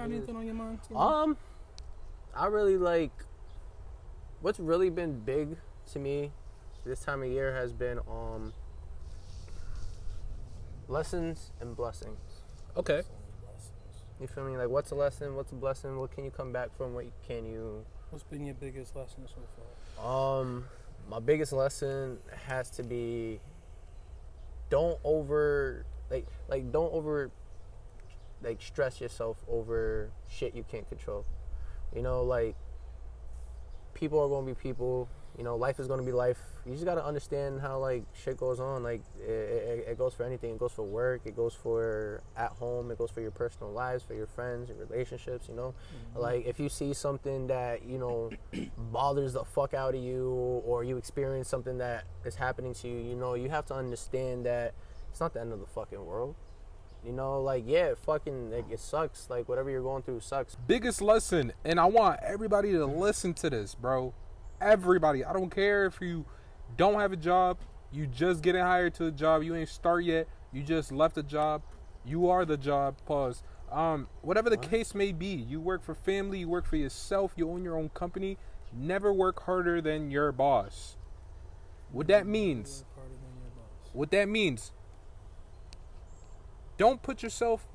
got anything on your mind too? I really like. What's really been big to me this time of year has been lessons and blessings. Okay. You feel me? Like, what's a lesson? What's a blessing? What can you come back from? What can you? What's been your biggest lesson so far? My biggest lesson has to be don't over stress yourself over shit you can't control. You know, like, people are gonna be people. You know, life is gonna be life. You just gotta understand how, like, shit goes on. Like, it goes for anything. It goes for work. It goes for at home. It goes for your personal lives, for your friends, your relationships. You know, like, if you see something that, you know, bothers the fuck out of you, or you experience something that is happening to you, you know, you have to understand that it's not the end of the fucking world. You know, like, yeah, it sucks. Like, whatever you're going through sucks. Biggest lesson, and I want everybody to listen to this, bro. Everybody. I don't care if you don't have a job, you just getting hired to a job, you ain't start yet, you just left a job, you are the job, pause. Whatever the case may be, you work for family, you work for yourself, you own your own company, never work harder than your boss. What that means, don't put yourself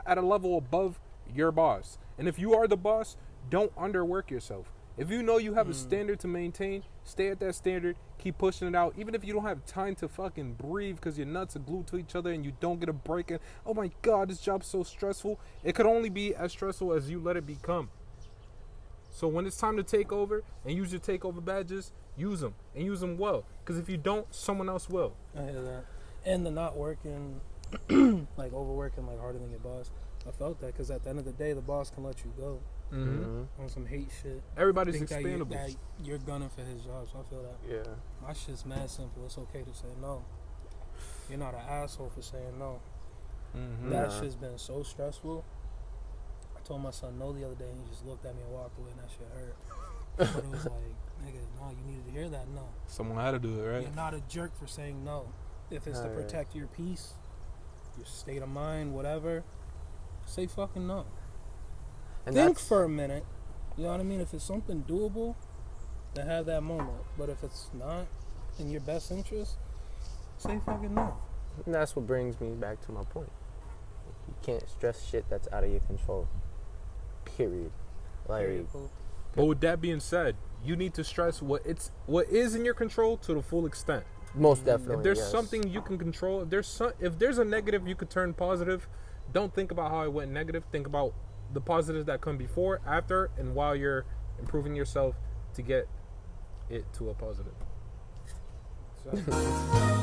at a level above your boss. And if you are the boss, don't underwork yourself. If you know you have a standard to maintain, stay at that standard, keep pushing it out. Even if you don't have time to fucking breathe because your nuts are glued to each other and you don't get a break, and oh my God, this job's so stressful. It could only be as stressful as you let it become. So when it's time to take over and use your takeover badges, use them and use them well. Because if you don't, someone else will. I hear that. And the not working, like overworking, like harder than your boss. I felt that because at the end of the day, the boss can let you go. On some hate shit. Everybody's expandable. That you're gunning for his job, so I feel that. Yeah. My shit's mad simple. It's okay to say no. You're not an asshole for saying no. That shit's been so stressful. I told my son no the other day, and he just looked at me and walked away, and that shit hurt. But it was like, nigga, no, you needed to hear that no. Someone had to do it, right? You're not a jerk for saying no. If it's to protect your peace, your state of mind, whatever, say fucking no. And think for a minute, you know what I mean? If it's something doable, then have that moment. But if it's not in your best interest, say fucking no. And that's what brings me back to my point. You can't stress shit that's out of your control. Period. Like, but with that being said, you need to stress what is in your control to the full extent. Most definitely. If there's something you can control, if there's a negative you could turn positive, don't think about how it went negative. Think about the positives that come before, after, and while you're improving yourself to get it to a positive. So.